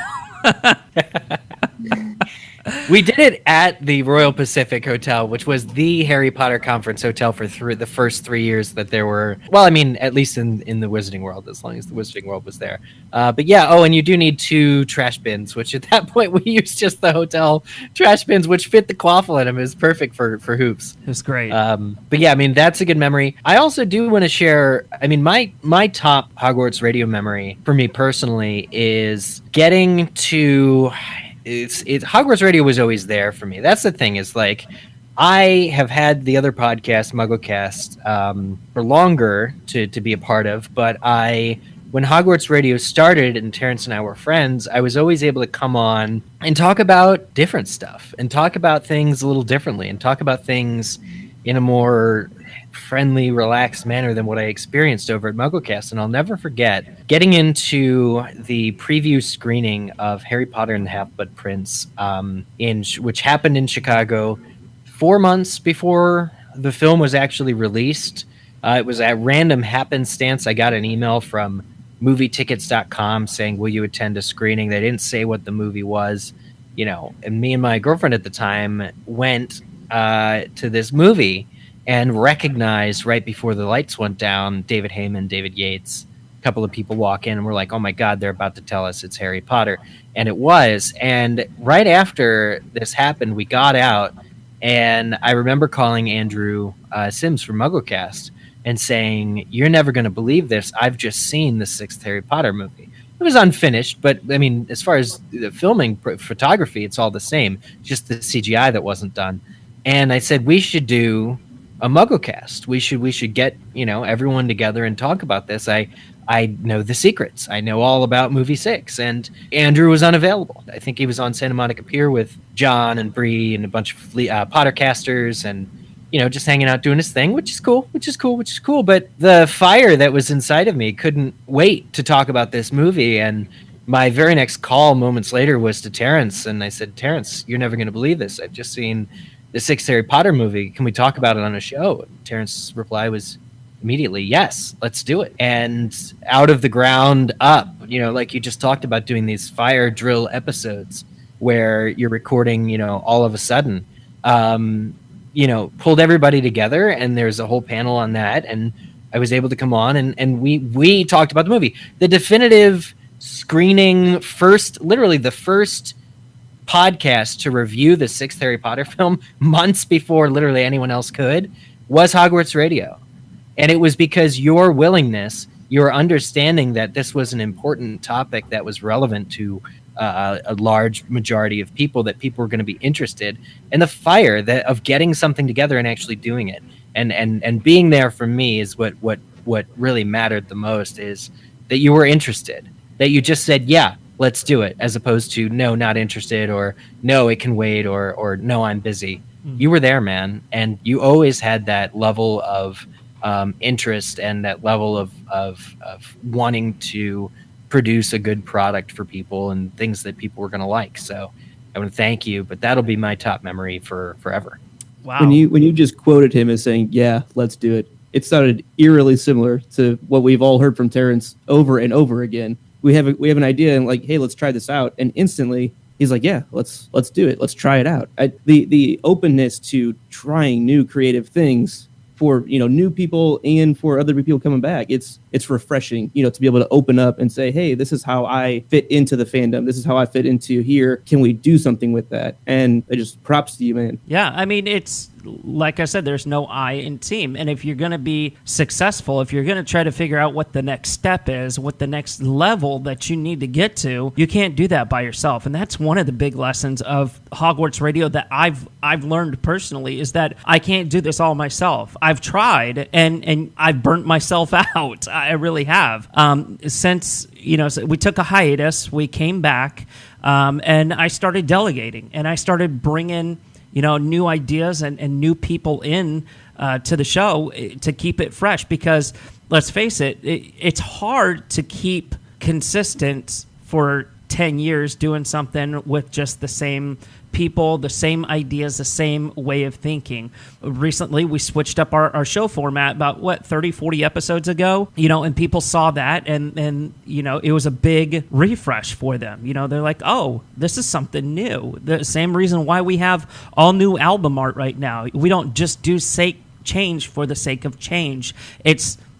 [SPEAKER 10] We did it at the Royal Pacific Hotel, which was the Harry Potter conference hotel for the first 3 years that there were. Well, I mean, at least in the Wizarding World, as long as the Wizarding World was there. But yeah, and you do need 2 trash bins, which at that point we used just the hotel trash bins, which fit the quaffle in them. It was perfect for hoops.
[SPEAKER 1] It was great.
[SPEAKER 10] But yeah, I mean, that's a good memory. I also do want to share, I mean, my top Hogwarts Radio memory for me personally is getting to... Hogwarts Radio was always there for me. That's the thing, is like, I have had the other podcast, MuggleCast, for longer to be a part of, but when Hogwarts Radio started and Terrence and I were friends, I was always able to come on and talk about different stuff and talk about things a little differently and talk about things in a more friendly, relaxed manner than what I experienced over at MuggleCast. And I'll never forget getting into the preview screening of Harry Potter and the Half-Blood Prince, which happened in Chicago 4 months before the film was actually released. It was at random happenstance. I got an email from movietickets.com saying, "Will you attend a screening?" They didn't say what the movie was, and me and my girlfriend at the time went to this movie and recognized right before the lights went down David Heyman, David Yates, couple of people walk in and we're like, oh my God, they're about to tell us it's Harry Potter. And it was. And right after this happened, we got out, and I remember calling Andrew Sims from MuggleCast and saying, you're never going to believe this. I've just seen the 6th Harry Potter movie. It was unfinished, but I mean, as far as the filming, photography, it's all the same. Just the CGI that wasn't done. And I said, we should do a MuggleCast. We should get, everyone together and talk about this. I know the secrets. I know all about movie 6, and Andrew was unavailable. I think he was on Santa Monica Pier with John and Bree and a bunch of Pottercasters, and just hanging out doing his thing, which is cool. But the fire that was inside of me couldn't wait to talk about this movie. And my very next call moments later was to Terrence, and I said, Terrence, you're never going to believe this. I've just seen the 6th Harry Potter movie. Can we talk about it on a show? And Terrence's reply was immediately, yes, let's do it. And out of the ground up, like you just talked about, doing these fire drill episodes where you're recording, all of a sudden, pulled everybody together, and there's a whole panel on that. And I was able to come on and we talked about the movie. The definitive screening literally the first podcast to review the 6th Harry Potter film months before literally anyone else could was Hogwarts Radio. And it was because your willingness, your understanding that this was an important topic that was relevant to a large majority of people, that people were going to be interested, and the fire of getting something together and actually doing it, and being there for me is what really mattered the most, is that you were interested, that you just said, yeah, let's do it, as opposed to no, not interested, or no, it can wait, or no, I'm busy. You were there, man, and you always had that level of interest and that level of wanting to produce a good product for people and things that people were going to like. So I want to thank you, but that'll be my top memory for forever.
[SPEAKER 1] Wow.
[SPEAKER 2] When you just quoted him as saying, yeah, let's do it, it sounded eerily similar to what we've all heard from Terrence over and over again. We have an idea and like, hey, let's try this out. And instantly he's like, yeah, let's do it. Let's try it out. The openness to trying new creative things for new people and for other people coming back, it's refreshing, to be able to open up and say, hey, this is how I fit into the fandom, this is how I fit into here, can we do something with that? And it just props to you, man.
[SPEAKER 1] Yeah, I mean, it's like I said, there's no I in team. And if you're going to be successful, if you're going to try to figure out what the next step is, what the next level that you need to get to, you can't do that by yourself. And that's one of the big lessons of Hogwarts Radio that I've learned personally, is that I can't do this all myself. I've tried and I've burnt myself out. I really have. Since we took a hiatus, we came back, and I started delegating, and I started bringing new ideas and new people in to the show to keep it fresh. Because let's face it, it's hard to keep consistent for 10 years doing something with just the same people, the same ideas, the same way of thinking. Recently, we switched up our show format about 30, 40 episodes ago, and people saw that and it was a big refresh for them. They're like, oh, this is something new. The same reason why we have all new album art right now. We don't just do change for the sake of change.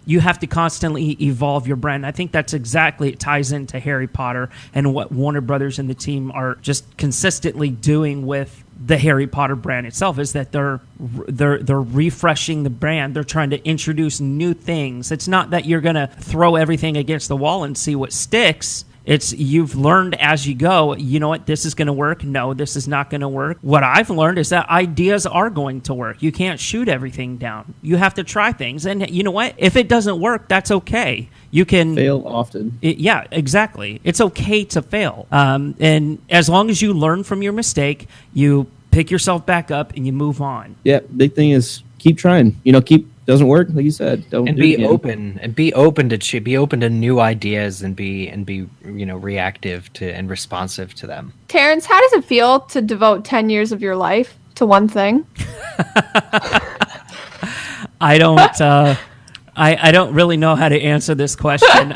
[SPEAKER 1] You have to constantly evolve your brand. I think that's exactly, it ties into Harry Potter and what Warner Brothers and the team are just consistently doing with the Harry Potter brand itself, is that they're refreshing the brand. They're trying to introduce new things. It's not that you're going to throw everything against the wall and see what sticks. It's you've learned as you go, you know what, this is going to work. No, this is not going to work. What I've learned is that ideas are going to work. You can't shoot everything down. You have to try things. And you know what? If it doesn't work, that's okay. You can
[SPEAKER 2] fail often.
[SPEAKER 1] Yeah, exactly. It's okay to fail. And as long as you learn from your mistake, you pick yourself back up and you move on.
[SPEAKER 2] Yeah, big thing is keep trying. Doesn't work, like you said.
[SPEAKER 10] Be open to new ideas and be reactive to and responsive to them.
[SPEAKER 11] Terrence, how does it feel to devote 10 years of your life to one thing?
[SPEAKER 1] I don't really know how to answer this question.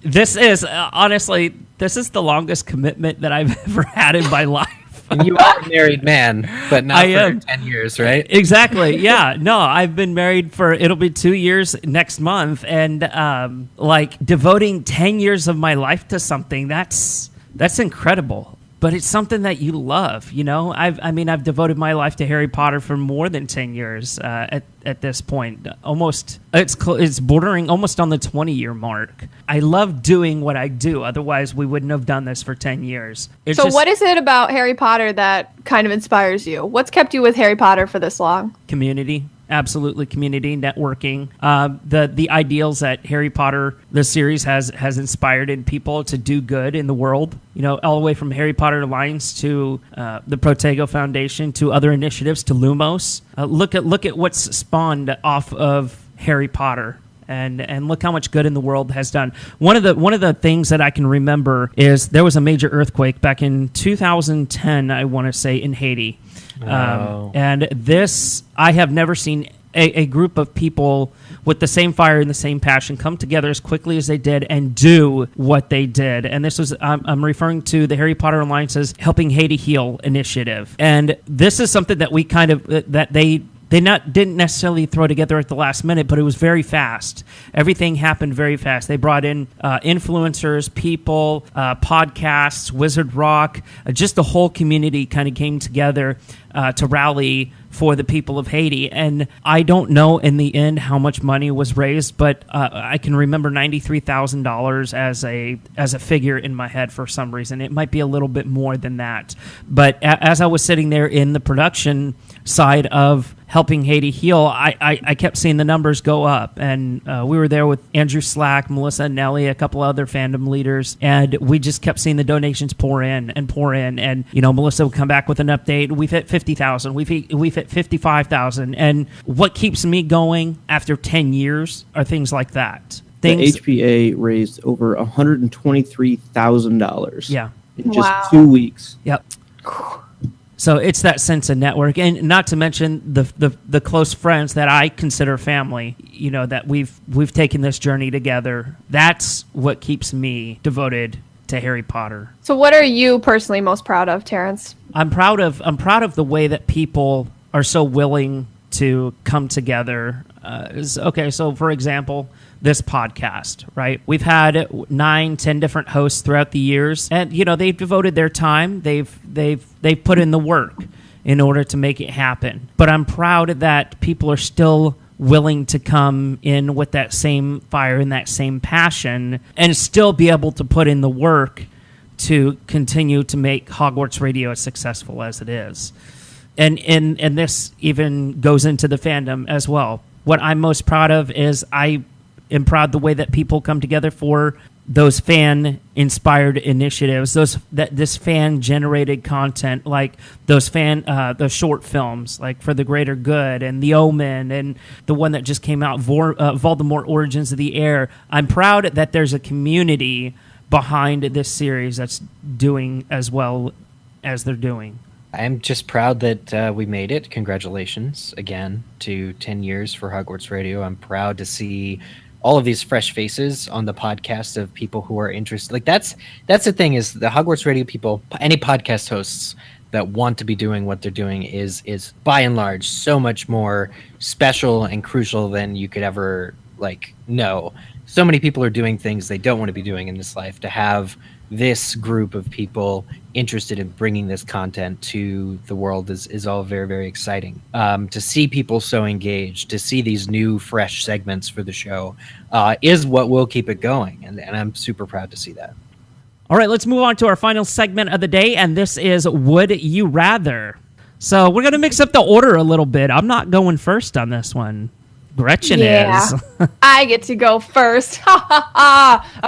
[SPEAKER 1] This is honestly the longest commitment that I've ever had in my life.
[SPEAKER 10] And you are a married man, but not
[SPEAKER 1] I
[SPEAKER 10] for
[SPEAKER 1] am.
[SPEAKER 10] 10 years, right?
[SPEAKER 1] Exactly. Yeah. No, I've been married it'll be 2 years next month. And like devoting 10 years of my life to something, that's incredible. But it's something that you love, you know. I've devoted my life to Harry Potter for more than 10 years at this point. Almost, it's bordering almost on the 20-year mark. I love doing what I do. Otherwise, we wouldn't have done this for 10 years.
[SPEAKER 11] What is it about Harry Potter that kind of inspires you? What's kept you with Harry Potter for this long?
[SPEAKER 1] Community. Absolutely, community, networking, the ideals that Harry Potter, the series, has inspired in people to do good in the world. You know, all the way from Harry Potter Alliance to the Protego Foundation to other initiatives to Lumos. Look at what's spawned off of Harry Potter. And look how much good in the world has done. One of the things that I can remember is there was a major earthquake back in 2010, I want to say, in Haiti. And this, I have never seen a group of people with the same fire and the same passion come together as quickly as they did and do what they did. And this was, I'm referring to the Harry Potter Alliance's Helping Haiti Heal initiative. And this is something that we kind of, that they didn't necessarily throw together at the last minute, but it was very fast. Everything happened very fast. They brought in influencers, people, podcasts, Wizard Rock, just the whole community kind of came together to rally for the people of Haiti. And I don't know in the end how much money was raised, but I can remember $93,000 as a figure in my head for some reason. It might be a little bit more than that. But as I was sitting there in the production side of Helping Haiti Heal, I kept seeing the numbers go up. And we were there with Andrew Slack, Melissa Nelly, a couple other fandom leaders, and we just kept seeing the donations pour in. And, you know, Melissa would come back with an update. We've hit 50,000. We've hit 55,000. And what keeps me going after 10 years are things like that.
[SPEAKER 2] The HPA raised over $123,000.
[SPEAKER 1] Yeah.
[SPEAKER 2] In just 2 weeks.
[SPEAKER 1] Yep. So it's that sense of network, and not to mention the close friends that I consider family. You know, that we've taken this journey together. That's what keeps me devoted to Harry Potter.
[SPEAKER 11] So, what are you personally most proud of, Terrence?
[SPEAKER 1] I'm proud of the way that people are so willing to come together. Okay, so for example, this podcast, right? We've had 9-10 different hosts throughout the years, and you know they've devoted their time. They've put in the work in order to make it happen. But I'm proud that people are still willing to come in with that same fire and that same passion, and still be able to put in the work to continue to make Hogwarts Radio as successful as it is. And this even goes into the fandom as well. What I'm most proud of is I am proud the way that people come together for those fan-inspired initiatives, this fan-generated content, like those short films, like For the Greater Good and The Omen, and the one that just came out, Voldemort: Origins of the Heir. I'm proud that there's a community behind this series that's doing as well as they're doing.
[SPEAKER 10] I'm just proud that we made it. Congratulations again to 10 years for Hogwarts Radio. I'm proud to see all of these fresh faces on the podcast of people who are interested. Like that's the thing, is the Hogwarts Radio people, any podcast hosts that want to be doing what they're doing is by and large so much more special and crucial than you could ever know. So many people are doing things they don't want to be doing in this life. To have this group of people interested in bringing this content to the world is all very, very exciting. To see people so engaged, to see these new, fresh segments for the show is what will keep it going. And I'm super proud to see that.
[SPEAKER 1] All right, let's move on to our final segment of the day, and this is Would You Rather? So we're going to mix up the order a little bit. I'm not going first on this one. Gretchen is.
[SPEAKER 11] I get to go first.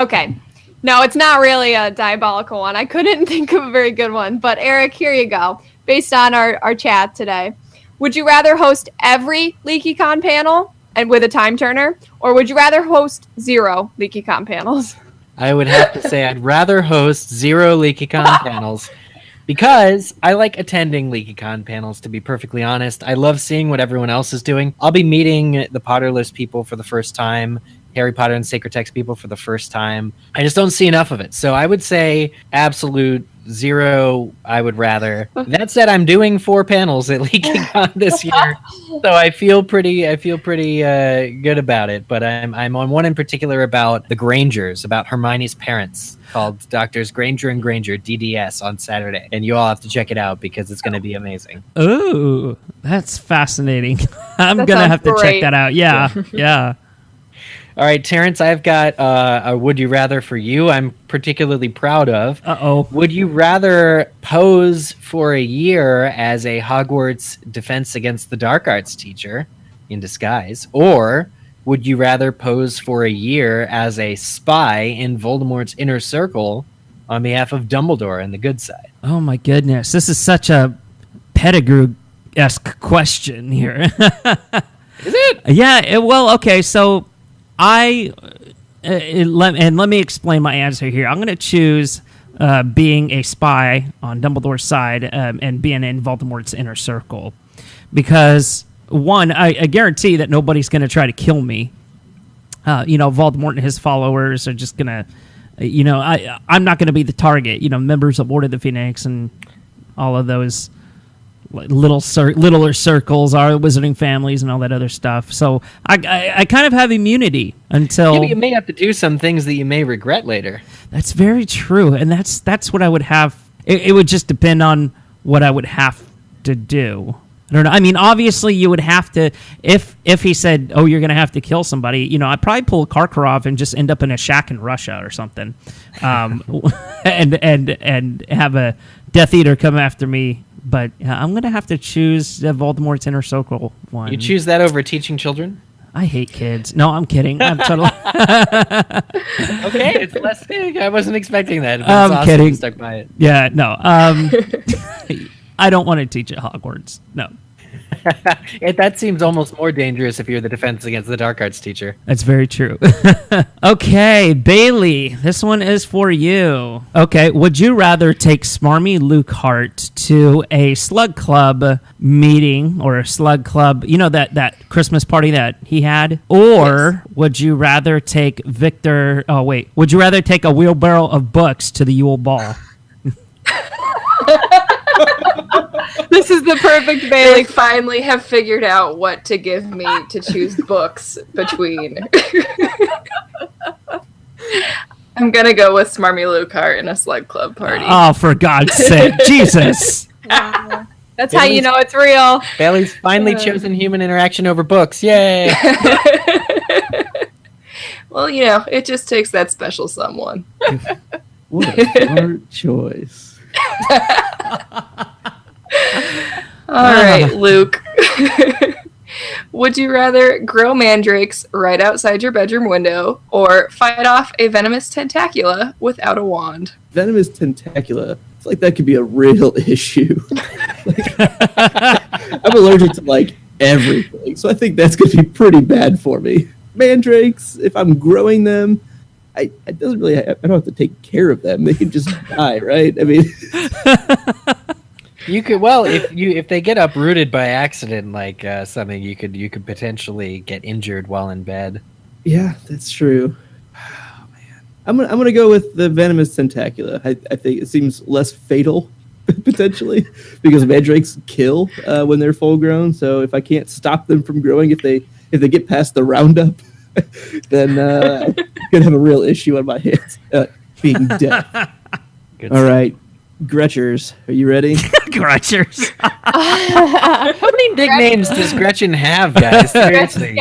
[SPEAKER 11] Okay. No, it's not really a diabolical one. I couldn't think of a very good one. But Eric, here you go. Based on our chat today. Would you rather host every LeakyCon panel and with a time turner? Or would you rather host 0 LeakyCon panels?
[SPEAKER 10] I would have to say I'd rather host 0 LeakyCon panels. Because I like attending LeakyCon panels, to be perfectly honest. I love seeing what everyone else is doing. I'll be meeting the Potterless people for the first time, Harry Potter and Sacred Text people for the first time. I just don't see enough of it. So I would say absolute zero I would rather. That said, I'm doing 4 panels at LeakyCon this year, so I feel pretty good about it. But I'm on one in particular about the Grangers, about Hermione's parents, called Doctors Granger and Granger DDS on Saturday, and you all have to check it out because it's going to be amazing.
[SPEAKER 1] Ooh, that's fascinating. I'm
[SPEAKER 11] That
[SPEAKER 1] gonna
[SPEAKER 11] sounds
[SPEAKER 1] have to check
[SPEAKER 11] great.
[SPEAKER 1] that out. Yeah, yeah.
[SPEAKER 10] All right, Terrence, I've got a would you rather for you I'm particularly proud of.
[SPEAKER 1] Uh-oh.
[SPEAKER 10] Would you rather pose for a year as a Hogwarts Defense Against the Dark Arts teacher in disguise, or would you rather pose for a year as a spy in Voldemort's inner circle on behalf of Dumbledore and the good side?
[SPEAKER 1] Oh my goodness, this is such a Pettigrew-esque question here.
[SPEAKER 10] Is it?
[SPEAKER 1] Yeah. Well, okay. So let me explain my answer here. I'm going to choose being a spy on Dumbledore's side and being in Voldemort's inner circle, because one, I guarantee that nobody's going to try to kill me. Voldemort and his followers are just going to, I'm not going to be the target. Members of Order of the Phoenix and all of those littler circles, our wizarding families, and all that other stuff. So I kind of have immunity until.
[SPEAKER 10] Yeah, but you may have to do some things that you may regret later.
[SPEAKER 1] That's very true, and that's what I would have. It would just depend on what I would have to do. I don't know. I mean, obviously, you would have to. If he said, "Oh, you're going to have to kill somebody," I'd probably pull Karkaroff and just end up in a shack in Russia or something, and have a Death Eater come after me. But I'm going to have to choose Voldemort's inner circle one.
[SPEAKER 10] You choose that over teaching children?
[SPEAKER 1] I hate kids. No, I'm kidding. I'm totally.
[SPEAKER 10] Okay, it's less big. I wasn't expecting that. But
[SPEAKER 1] I'm
[SPEAKER 10] it's awesome
[SPEAKER 1] kidding.
[SPEAKER 10] you stuck by it.
[SPEAKER 1] Yeah, no. I don't want to teach at Hogwarts. No.
[SPEAKER 10] That seems almost more dangerous if you're the Defense Against the Dark Arts teacher.
[SPEAKER 1] That's very true. Okay, Bailey, this one is for you. Okay, would you rather take smarmy Luke Hart to a Slug Club meeting or a Slug Club, that Christmas party that he had? Or would you rather take would you rather take a wheelbarrow of books to the Yule Ball?
[SPEAKER 11] This is the perfect Bailey.
[SPEAKER 12] They finally have figured out what to give me to choose books between. I'm gonna go with Smarmy Lucart in a Slug Club party.
[SPEAKER 1] Oh, for God's sake. Jesus.
[SPEAKER 11] That's how you know it's real.
[SPEAKER 10] Bailey's finally chosen human interaction over books. Yay!
[SPEAKER 12] Well, it just takes that special someone.
[SPEAKER 2] What a smart choice.
[SPEAKER 12] All right, Luke. Would you rather grow mandrakes right outside your bedroom window or fight off a venomous tentacula without a wand?
[SPEAKER 2] Venomous tentacula. It's like that could be a real issue. I'm allergic to everything, so I think that's going to be pretty bad for me. Mandrakes, if I'm growing them, I don't have to take care of them. They can just die, right? I mean,
[SPEAKER 10] You could if they get uprooted by accident, something, you could potentially get injured while in bed.
[SPEAKER 2] Yeah, that's true. Oh, man, I'm gonna go with the venomous tentacula. I think it seems less fatal potentially because mandrakes kill when they're full grown. So if I can't stop them from growing, if they get past the Roundup, then I'm gonna have a real issue on my hands being dead. All right. Gretchers, are you ready?
[SPEAKER 1] Gretchers.
[SPEAKER 10] How many nicknames does Gretchen have, guys? Seriously.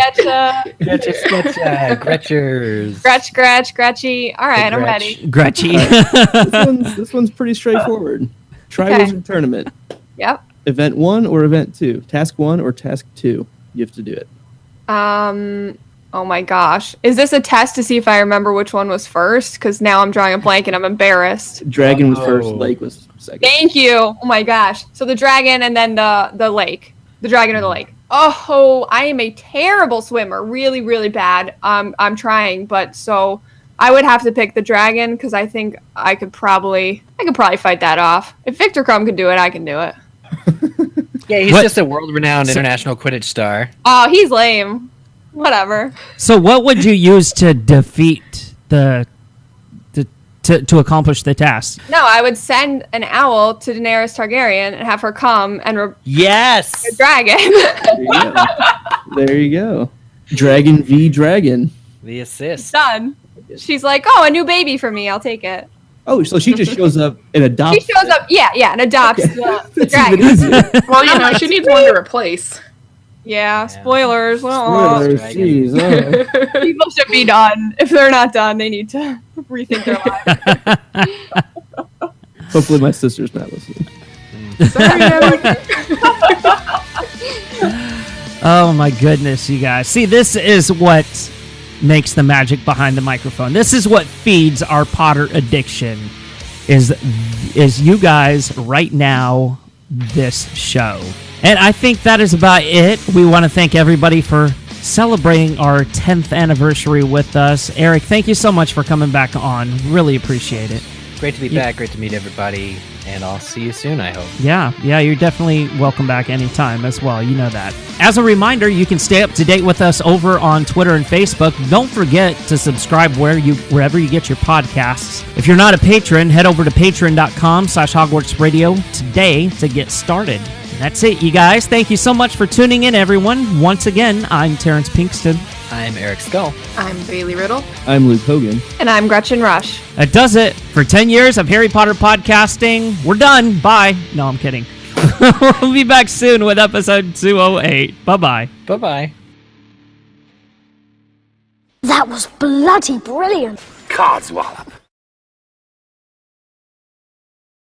[SPEAKER 10] Gretchers.
[SPEAKER 11] Gretch, Gretchy. All right, I'm ready.
[SPEAKER 1] Gretchy.
[SPEAKER 2] This one's pretty straightforward. Tri-Wizard Tournament.
[SPEAKER 11] Yep.
[SPEAKER 2] Event 1 or Event 2? Task 1 or Task 2? You have to do it.
[SPEAKER 11] Oh my gosh. Is this a test to see if I remember which one was first? Because now I'm drawing a blank and I'm embarrassed.
[SPEAKER 2] Dragon was first, Lake was second.
[SPEAKER 11] Thank you. Oh my gosh. So the dragon and then the lake. The dragon or the lake. Oh, I am a terrible swimmer. Really, really bad. I'm trying, but so I would have to pick the dragon because I think I could probably fight that off. If Victor Crumb can do it, I can do it.
[SPEAKER 10] Yeah, he's just a world-renowned international Quidditch star.
[SPEAKER 11] Oh, he's lame. Whatever.
[SPEAKER 1] So what would you use to defeat to accomplish the task.
[SPEAKER 11] No, I would send an owl to Daenerys Targaryen and have her come and
[SPEAKER 10] yes,
[SPEAKER 11] a dragon.
[SPEAKER 2] There you go. Dragon v. Dragon.
[SPEAKER 10] The assist.
[SPEAKER 11] Done. She's like, oh, a new baby for me. I'll take it.
[SPEAKER 2] Oh, so she just shows up and adopts.
[SPEAKER 11] She shows up, and adopts the
[SPEAKER 2] It's
[SPEAKER 11] dragon.
[SPEAKER 2] even easier.
[SPEAKER 12] Well, she needs one to replace.
[SPEAKER 11] Yeah, spoilers.
[SPEAKER 2] Spoilers, jeez. Oh.
[SPEAKER 11] People should be done. If they're not done, they need to rethink their lives.
[SPEAKER 2] Hopefully my sister's not listening.
[SPEAKER 1] Oh my goodness, you guys. See, this is what makes the magic behind the microphone. This is what feeds our Potter addiction is you guys right now, this show. And I think that is about it. We want to thank everybody for celebrating our 10th anniversary with us. Eric, thank you so much for coming back on. Really appreciate it.
[SPEAKER 10] Great to be back. Great to meet everybody. And I'll see you soon, I hope.
[SPEAKER 1] Yeah, you're definitely welcome back anytime as well. You know that. As a reminder, you can stay up to date with us over on Twitter and Facebook. Don't forget to subscribe wherever you get your podcasts. If you're not a patron, head over to patreon.com/Hogwarts Radio today to get started. And that's it, you guys. Thank you so much for tuning in, everyone. Once again, I'm Terrence Pinkston.
[SPEAKER 10] I'm Eric Skull.
[SPEAKER 12] I'm Bailey Riddle.
[SPEAKER 2] I'm Luke Hogan.
[SPEAKER 11] And I'm Gretchen Rush.
[SPEAKER 1] That does it for 10 years of Harry Potter podcasting. We're done. Bye. No, I'm kidding. We'll be back soon with episode 208. Bye-bye.
[SPEAKER 10] Bye-bye.
[SPEAKER 13] That was bloody brilliant.
[SPEAKER 14] Codswallop.